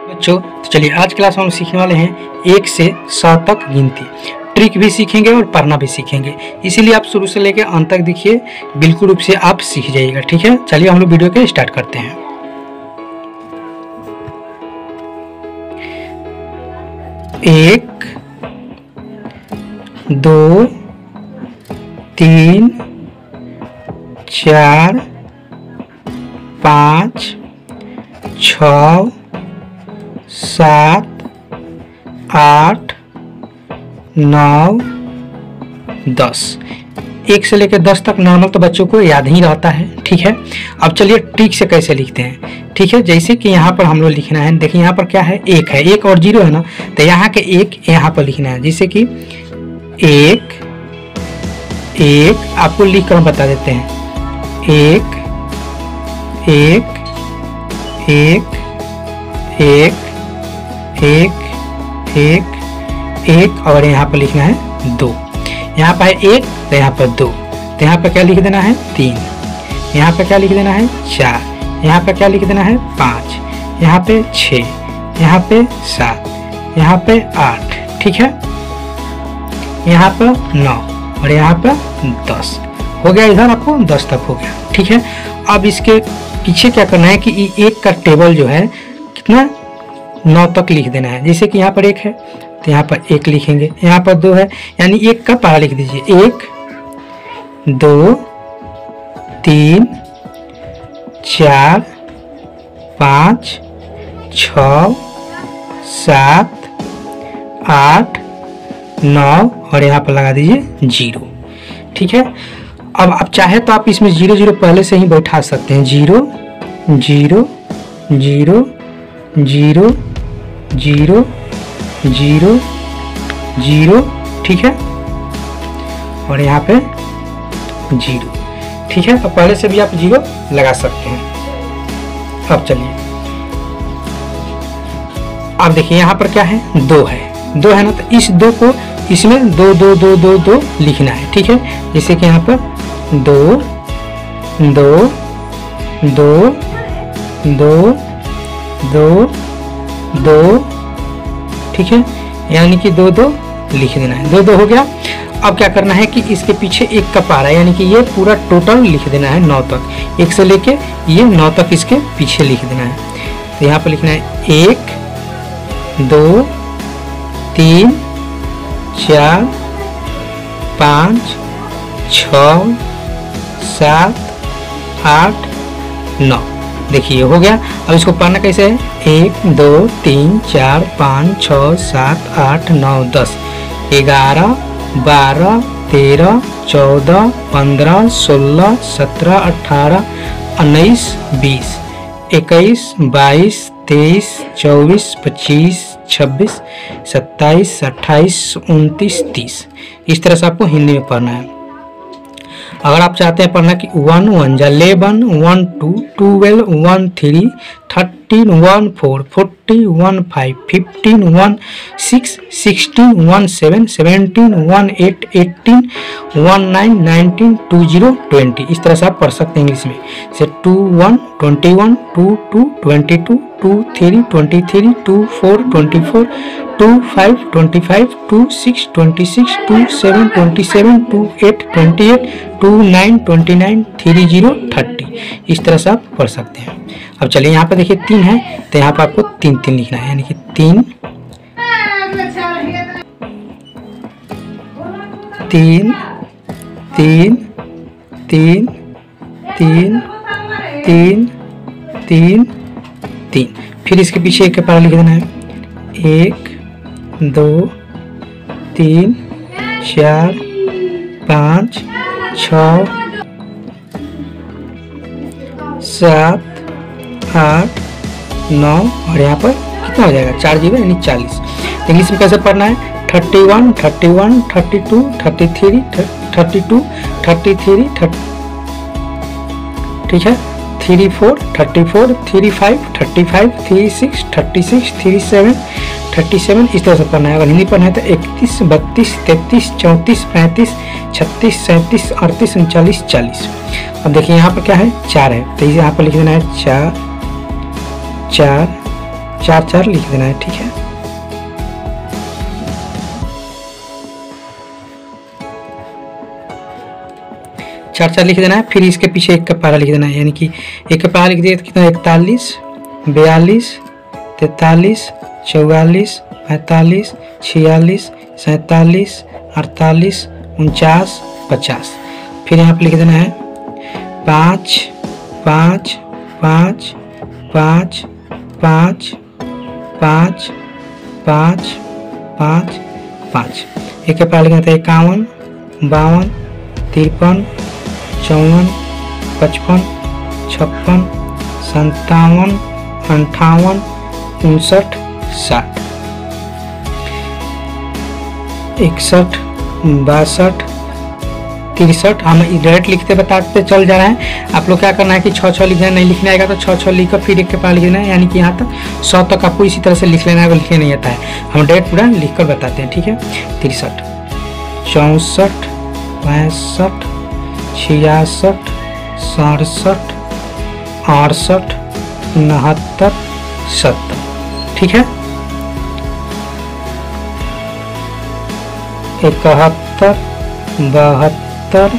बच्चों तो चलिए आज क्लास में हम सीखने वाले हैं 1 से 100 तक गिनती। ट्रिक भी सीखेंगे और पढ़ना भी सीखेंगे, इसीलिए आप शुरू से लेकर अंत तक देखिए, बिल्कुल रूप से आप सीख जाइएगा। ठीक है, चलिए हम लोग वीडियो के स्टार्ट करते हैं। एक, दो, तीन, चार, पाँच, 6, 7, 8, 9, 10। 1 से लेकर 10 तक नॉर्मल तो बच्चों को याद ही रहता है। ठीक है, अब चलिए ट्रिक से कैसे लिखते हैं। ठीक है, जैसे कि यहाँ पर हम लोग लिखना है, देखिए यहाँ पर क्या है, 1 है, 1 और 0 है ना, तो यहाँ के 1 यहाँ पर लिखना है। जैसे कि 1 1 आपको लिख कर बता देते हैं। 1 1 1 1 1 1 1 और यहाँ पर लिखना है 2। यहाँ पर है 1 तो यहाँ पर 2, तो यहाँ पर क्या लिख देना है 3, यहाँ पर क्या लिख देना है 4, यहाँ पर क्या लिख देना है 5, यहाँ पे 6, यहाँ पे 7, यहाँ पे 8। ठीक है, यहाँ पर 9 और यहाँ पर 10 हो गया। इधर आपको 10 तक हो गया। ठीक है, अब इसके पीछे क्या करना है कि 1 का टेबल जो है कितना 9 तक लिख देना है। जैसे कि यहाँ पर 1 है तो यहाँ पर 1 लिखेंगे, यहाँ पर 2 है यानी 1 का पारा लिख दीजिए। 1 2 3 4 5 6 7 8 9 और यहाँ पर लगा दीजिए 0। ठीक है, अब आप चाहे तो आप इसमें 0 0 पहले से ही बैठा सकते हैं। 0 0 0 0 0 0 0। ठीक है, और यहाँ पे 0। ठीक है, तो पहले से भी आप 0 लगा सकते हैं। अब चलिए, अब देखिए यहाँ पर क्या है, 2 है, 2 है ना, तो इस 2 को इसमें 2 2 2 2 2 लिखना है। ठीक है, जैसे कि यहाँ पर 2 2 2 2 2 2। ठीक है, यानी कि 2 2 लिख देना है। 2 2 हो गया। अब क्या करना है कि इसके पीछे 1 का पारा यानी कि ये पूरा टोटल लिख देना है 9 तक। 1 से लेके ये 9 तक इसके पीछे लिख देना है। तो यहाँ पर लिखना है 1 2 3 4 5 6 7 8 9। देखिए हो गया। अब इसको पढ़ना कैसे है, 1 2 3 4 5 6 7 8 9 10 11 12 13 14 15 16 17 18 19 20 21 22 23 24 25 26 27 28 29 30। इस तरह से आपको हिंदी में पढ़ना है। अगर आप चाहते हैं पढ़ना कि 1 1 11 1 2 12 1 3 13 1 4 40 1 5 15 1 6 16 1 7 17 1 8 18 1 9 19 20 20। इस तरह से आप पढ़ सकते हैं इंग्लिश में। से 2 1 21 2 2 22 2 3 23 2 4 24 2 5 25 2 6 26 2 7 27 2 8 28 2 9 29 30 30। इस तरह से आप पढ़ सकते हैं। अब चलिए यहाँ पर देखिए 3 है तो यहाँ पर आपको 3 3 लिखना है, यानी कि 3 3 3 3 3 3 3 3। फिर इसके पीछे 1 का पारा लिख देना है। 1 2 3 4 5 6 7 8 9 और यहाँ पर कितना हो जाएगा 4 0 यानी 40। इंग्लिश में कैसे पढ़ना है, 31 31 32 33 32 33 30। ठीक है, 34 34 35 35 36 36 37 37। इस तरह से पढ़ना है। अगर हिंदी पढ़ना है तो 31 32 33 34 35 36 37 38 39 40। अब देखिए यहाँ पर क्या है 4 है, तो यहाँ पर लिख देना है 4 4 4 4 लिख देना है। ठीक है, चार चार लिख देना है। फिर इसके पीछे 1 का पहाड़ा लिख देना है, यानी कि 1 का पहाड़ा लिख दिया तो कितना 41 42 43 44 45 46 47 48 49 50। फिर यहाँ पे लिख देना है 5 5 5 5 5 5 5 5 5। 1 के पहाड़ा लिखना था 51 52 53 54 55 56 57 58 59 60 61 62 63। हम डायरेक्ट लिखते बताते चल जा रहे हैं। आप लोग क्या करना है कि 6 6 लिखना, नहीं लिखना आएगा तो 6 6 लिखकर फिर 1 के पास लिखना है, यानी कि यहाँ तक 100 तक आपको इसी तरह से लिख लेना है। लिखने नहीं आता है, हम डायरेक्ट पूरा लिखकर बताते हैं। ठीक है, 63 64 65 66 67 68 69 70। ठीक है, 71 72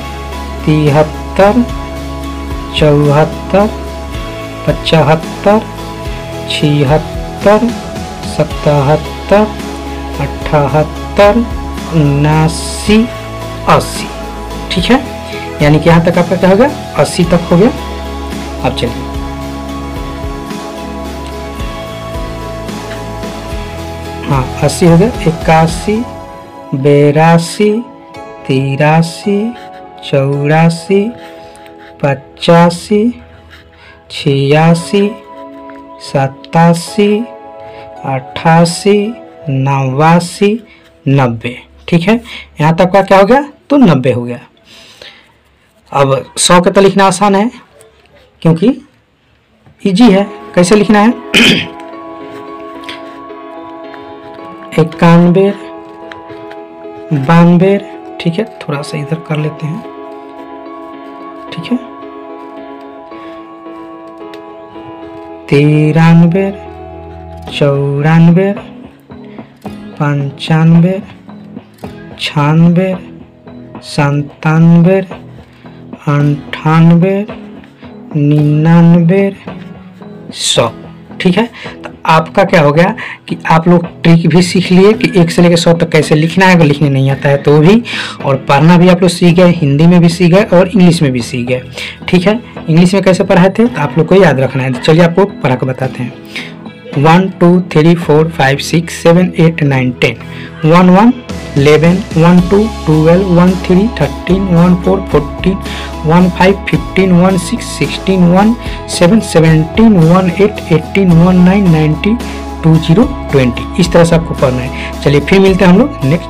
73 74 75 76 77 78 79 80। ठीक है, यानी कि यहाँ तक आपका क्या हो गया 80 तक हो गया। अब चलिए हाँ 80 हो गया। 81 82 83 84 85 86 87 88 89 90। ठीक है, यहाँ तक का क्या हो गया तो 90 हो गया। अब 100 का तो लिखना आसान है क्योंकि इजी है। कैसे लिखना है 91 92। ठीक है, थोड़ा सा इधर कर लेते हैं। ठीक है, 93 94 95 96 97 98 99 100। ठीक है, तो आपका क्या हो गया कि आप लोग ट्रिक भी सीख लिए कि 1 से लेकर 100 तक कैसे लिखना है। अगर लिखने नहीं आता है तो भी, और पढ़ना भी आप लोग सीख गए, हिंदी में भी सीख गए और इंग्लिश में भी सीख गए। ठीक है, इंग्लिश में कैसे पढ़ाए थे तो आप लोग को याद रखना है। तो चलिए आपको पढ़ा कर बताते हैं। 1 2 3 4 5 6 7 8 9 10 1 1 11 1 2 12 1 3 13 1 4 14 1 5 15 1 6 16 1 7 17 1 8 18 1 9 90 20 20। इस तरह से आपको पढ़ना है। चलिए फिर मिलते हैं हम लोग नेक्स्ट